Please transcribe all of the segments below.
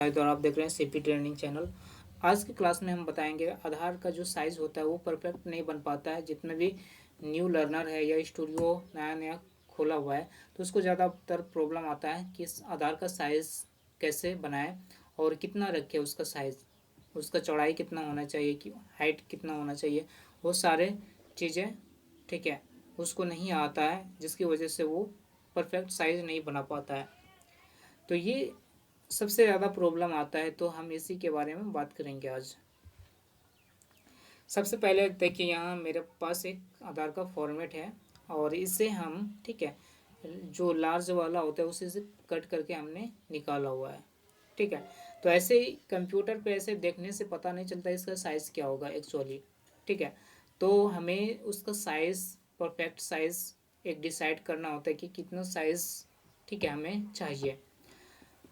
तो आप देख रहे हैं सीपी ट्रेनिंग चैनल। आज की क्लास में हम बताएंगे आधार का जो साइज़ होता है वो परफेक्ट नहीं बन पाता है। जितने भी न्यू लर्नर है या स्टूडियो नया नया खोला हुआ है तो उसको ज़्यादातर प्रॉब्लम आता है कि इस आधार का साइज़ कैसे बनाए और कितना रखे उसका साइज़, उसका चौड़ाई कितना होना चाहिए, कि हाइट कितना होना चाहिए, वो सारे चीज़ें ठीक है उसको नहीं आता है, जिसकी वजह से वो परफेक्ट साइज़ नहीं बना पाता है। तो ये सबसे ज़्यादा प्रॉब्लम आता है, तो हम इसी के बारे में बात करेंगे आज। सबसे पहले देखिए, यहाँ मेरे पास एक आधार का फॉर्मेट है और इसे हम ठीक है जो लार्ज वाला होता है उसी से कट करके हमने निकाला हुआ है। ठीक है, तो ऐसे ही कंप्यूटर पे ऐसे देखने से पता नहीं चलता इसका साइज़ क्या होगा एक्चुअली। ठीक है, तो हमें उसका साइज़, परफेक्ट साइज़ एक डिसाइड करना होता है कि कितना साइज़ ठीक है हमें चाहिए।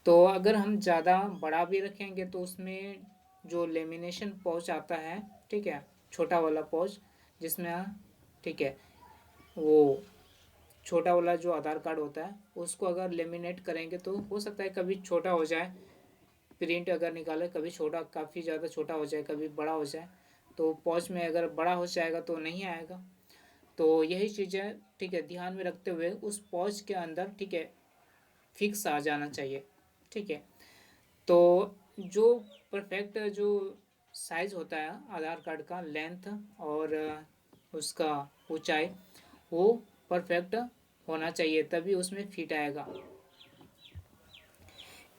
तो अगर हम ज़्यादा बड़ा भी रखेंगे तो उसमें जो लेमिनेशन पाउच आता है ठीक है, छोटा वाला पाउच जिसमें ठीक है वो छोटा वाला जो आधार कार्ड होता है उसको अगर लेमिनेट करेंगे तो हो सकता है कभी छोटा हो जाए, प्रिंट अगर निकाले कभी छोटा, काफ़ी ज़्यादा छोटा हो जाए, कभी बड़ा हो जाए। तो पाउच में अगर बड़ा हो जाएगा तो नहीं आएगा। तो यही चीज़ें ठीक है ध्यान में रखते हुए उस पाउच के अंदर ठीक है फिक्स आ जाना चाहिए। ठीक है, तो जो परफेक्ट जो साइज़ होता है आधार कार्ड का, लेंथ और उसका ऊंचाई, वो परफेक्ट होना चाहिए तभी उसमें फिट आएगा।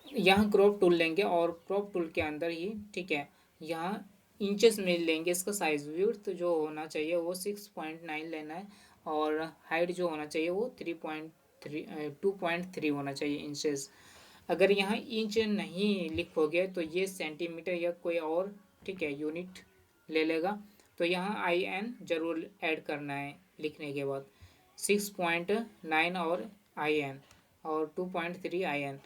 यहाँ क्रॉप टूल लेंगे और क्रॉप टूल के अंदर ही ठीक है यहाँ इंचेस में लेंगे इसका साइज। विड्थ जो होना चाहिए वो 6.9 लेना है और हाइट जो होना चाहिए वो 2.3 होना चाहिए इंचेस। अगर यहाँ इंच नहीं लिखोगे तो ये सेंटीमीटर या कोई और ठीक है यूनिट ले लेगा। तो यहाँ IN जरूर ऐड करना है लिखने के बाद, 6.9 और IN और 2.3 IN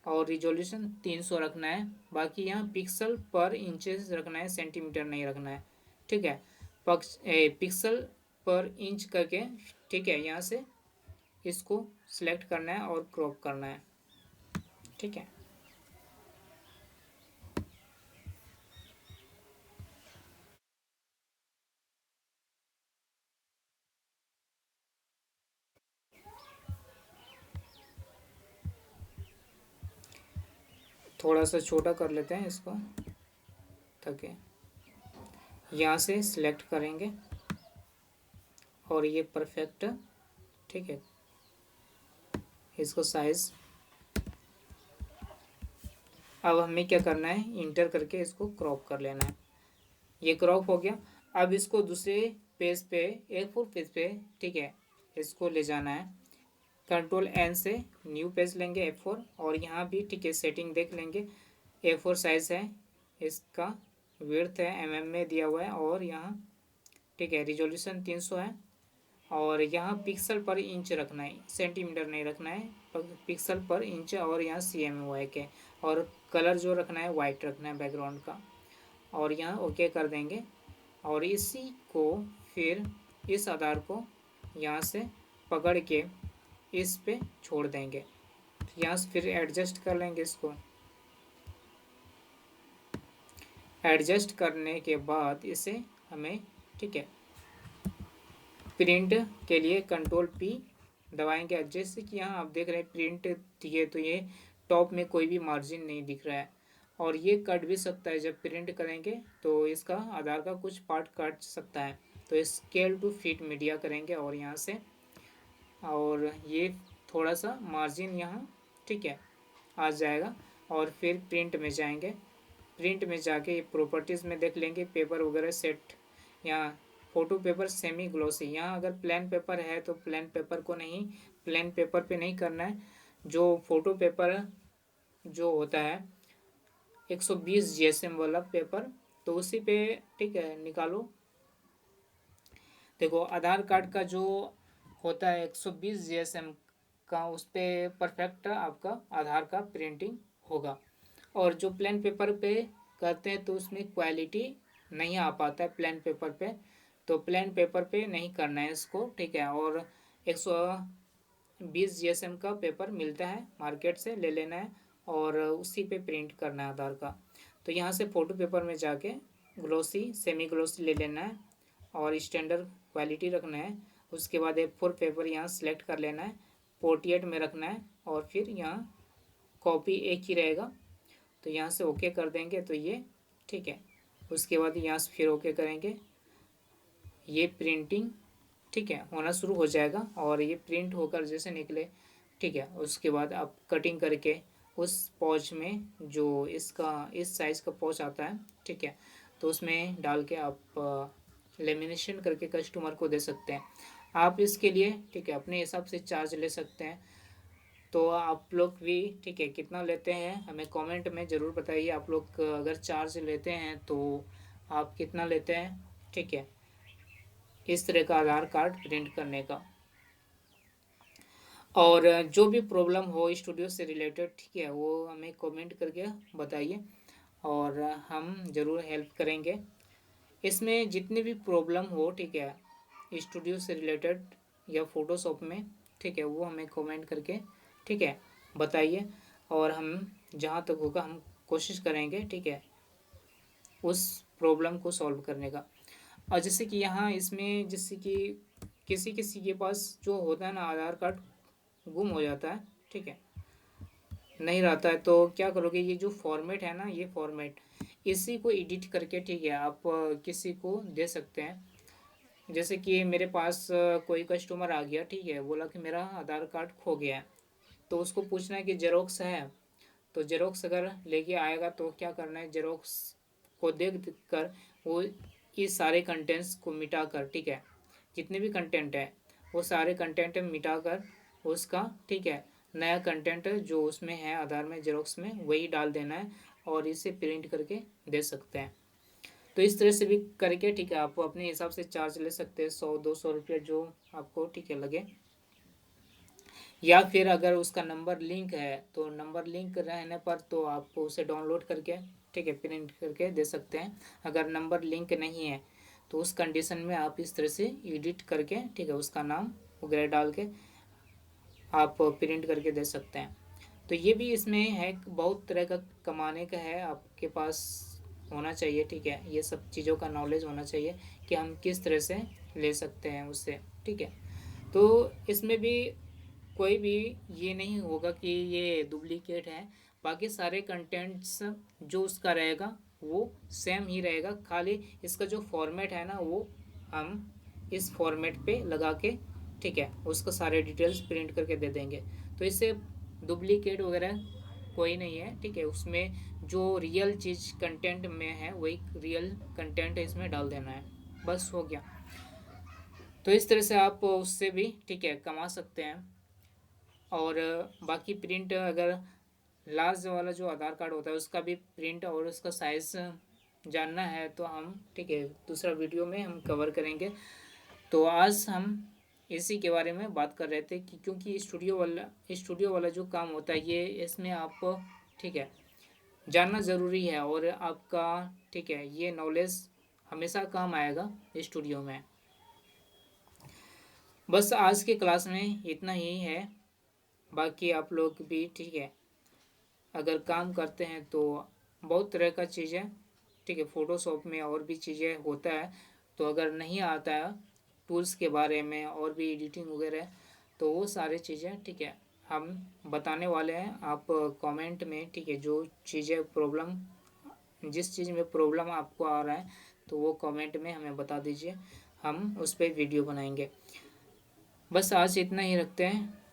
और रिजोल्यूशन 300 रखना है। बाकी यहाँ पिक्सल पर इंचेस रखना है, सेंटीमीटर नहीं रखना है। ठीक है, पिक्सल पर इंच करके ठीक है यहाँ से इसको सिलेक्ट करना है और क्रॉप करना है। ठीक है, थोड़ा सा छोटा कर लेते हैं इसको ताकि यहाँ से सिलेक्ट करेंगे और ये परफेक्ट ठीक है इसको साइज। अब हमें क्या करना है, इंटर करके इसको क्रॉप कर लेना है। ये क्रॉप हो गया। अब इसको दूसरे पेज पे, A4 पेज पे ठीक है इसको ले जाना है। Ctrl N से न्यू पेज लेंगे A4 और यहाँ भी ठीक है सेटिंग देख लेंगे। A4 साइज है, इसका विड्थ है mm में दिया हुआ है और यहाँ ठीक है रिजोल्यूशन 300 है और यहाँ पिक्सल पर इंच रखना है, सेंटीमीटर नहीं रखना है, पिक्सल पर इंच और यहाँ CMYK है और कलर जो रखना है वाइट रखना है बैकग्राउंड का और यहाँ ओके कर देंगे। और इसी को फिर इस आधार को यहाँ से पकड़ के इस पे छोड़ देंगे। यहाँ से फिर एडजस्ट कर लेंगे इसको। एडजस्ट करने के बाद इसे हमें ठीक है प्रिंट के लिए Ctrl P दबाएंगे। जैसे कि यहाँ आप देख रहे हैं प्रिंट दिए तो ये टॉप में कोई भी मार्जिन नहीं दिख रहा है और ये कट भी सकता है। जब प्रिंट करेंगे तो इसका आधार का कुछ पार्ट कट सकता है। तो स्केल टू फिट मीडिया करेंगे और यहाँ से और ये थोड़ा सा मार्जिन यहाँ ठीक है आ जाएगा और फिर प्रिंट में जाएंगे। प्रिंट में जाके प्रॉपर्टीज़ में देख लेंगे पेपर वगैरह सेट। यहाँ फ़ोटो पेपर सेमी ग्लोसी, यहाँ अगर प्लेन पेपर है तो प्लेन पेपर को नहीं, प्लेन पेपर पे नहीं करना है। जो फ़ोटो पेपर जो होता है 120 GSM वाला पेपर तो उसी पे ठीक है निकालो। देखो आधार कार्ड का जो होता है 120 GSM का, उस पर परफेक्ट आपका आधार का प्रिंटिंग होगा। और जो प्लेन पेपर पे करते हैं तो उसमें क्वालिटी नहीं आ पाता है प्लेन पेपर पे, तो प्लेन पेपर पे नहीं करना है इसको। ठीक है, और 120 GSM का पेपर मिलता है मार्केट से ले लेना है और उसी पे प्रिंट करना है आधार का। तो यहाँ से फ़ोटो पेपर में जाके ग्लोसी सेमी ग्लोसी ले लेना है और स्टैंडर्ड क्वालिटी रखना है। उसके बाद A4 पेपर यहाँ सेलेक्ट कर लेना है, पोर्ट्रेट में रखना है और फिर यहाँ कॉपी एक ही रहेगा, तो यहाँ से ओके कर देंगे तो ये ठीक है। उसके बाद यहाँ से फिर ओके करेंगे, ये प्रिंटिंग ठीक है होना शुरू हो जाएगा और ये प्रिंट होकर जैसे निकले ठीक है। उसके बाद आप कटिंग करके उस पॉच में जो इसका इस साइज़ का पॉच आता है ठीक है, तो उसमें डाल के आप लेमिनेशन करके कस्टमर को दे सकते हैं। आप इसके लिए ठीक है अपने हिसाब से चार्ज ले सकते हैं। तो आप लोग भी ठीक है कितना लेते हैं हमें कमेंट में ज़रूर बताइए। आप लोग अगर चार्ज लेते हैं तो आप कितना लेते हैं ठीक है इस तरह का आधार कार्ड प्रिंट करने का। और जो भी प्रॉब्लम हो स्टूडियो से रिलेटेड ठीक है वो हमें कमेंट करके बताइए और हम ज़रूर हेल्प करेंगे। इसमें जितनी भी प्रॉब्लम हो ठीक है स्टूडियो से रिलेटेड या फ़ोटोशॉप में ठीक है वो हमें कमेंट करके ठीक है बताइए और हम जहाँ तक होगा हम कोशिश करेंगे ठीक है उस प्रॉब्लम को सॉल्व करने का। और जैसे कि यहाँ इसमें जैसे कि किसी किसी के पास जो होता है ना आधार कार्ड गुम हो जाता है ठीक है नहीं रहता है, तो क्या करोगे ये जो फॉर्मेट है ना ये फॉर्मेट इसी को एडिट करके ठीक है आप किसी को दे सकते हैं। जैसे कि मेरे पास कोई कस्टमर आ गया ठीक है बोला कि मेरा आधार कार्ड खो गया है, तो उसको पूछना है कि जेरोक्स है, तो जेरोक्स अगर लेके आएगा तो क्या करना है जेरोक्स को देख कर वो इस सारे कंटेंट्स को मिटा कर ठीक है जितने भी कंटेंट है वो सारे कंटेंट मिटा कर उसका ठीक है नया कंटेंट जो उसमें है आधार में जेरोक्स में वही डाल देना है और इसे प्रिंट करके दे सकते हैं। तो इस तरह से भी करके ठीक है आप अपने हिसाब से चार्ज ले सकते हैं 100-200 रुपये जो आपको ठीक है लगे। या फिर अगर उसका नंबर लिंक है तो नंबर लिंक रहने पर तो आप उसे डाउनलोड करके ठीक है प्रिंट करके दे सकते हैं। अगर नंबर लिंक नहीं है तो उस कंडीशन में आप इस तरह से एडिट करके ठीक है उसका नाम वगैरह डाल के आप प्रिंट करके दे सकते हैं। तो ये भी इसमें है बहुत तरह का कमाने का है, आपके पास होना चाहिए ठीक है ये सब चीज़ों का नॉलेज होना चाहिए कि हम किस तरह से ले सकते हैं उससे ठीक है। तो इसमें भी कोई भी ये नहीं होगा कि ये डुप्लीकेट है, बाकी सारे कंटेंट्स जो उसका रहेगा वो सेम ही रहेगा, खाली इसका जो फॉर्मेट है ना वो हम इस फॉर्मेट पे लगा के ठीक है उसको सारे डिटेल्स प्रिंट करके दे देंगे। तो इससे डुप्लीकेट वगैरह कोई नहीं है ठीक है, उसमें जो रियल चीज़ कंटेंट में है वही रियल कंटेंट इसमें डाल देना है, बस हो गया। तो इस तरह से आप उससे भी ठीक है कमा सकते हैं। और बाकी प्रिंट अगर लार्ज वाला जो आधार कार्ड होता है उसका भी प्रिंट और उसका साइज़ जानना है तो हम ठीक है दूसरा वीडियो में हम कवर करेंगे। तो आज हम इसी के बारे में बात कर रहे थे कि क्योंकि स्टूडियो वाला जो काम होता है ये इसमें आप ठीक है जानना ज़रूरी है और आपका ठीक है ये नॉलेज हमेशा काम आएगा स्टूडियो में। बस आज के क्लास में इतना ही है, बाकी आप लोग भी ठीक है अगर काम करते हैं तो बहुत तरह का चीज़ें ठीक है फ़ोटोशॉप में और भी चीज़ें होता है, तो अगर नहीं आता है टूल्स के बारे में और भी एडिटिंग वगैरह तो वो सारी चीज़ें ठीक है हम बताने वाले हैं। आप कमेंट में ठीक है जो चीज़ें प्रॉब्लम जिस चीज़ में प्रॉब्लम आपको आ रहा है तो वो कमेंट में हमें बता दीजिए, हम उस पर वीडियो बनाएंगे। बस आज इतना ही रखते हैं।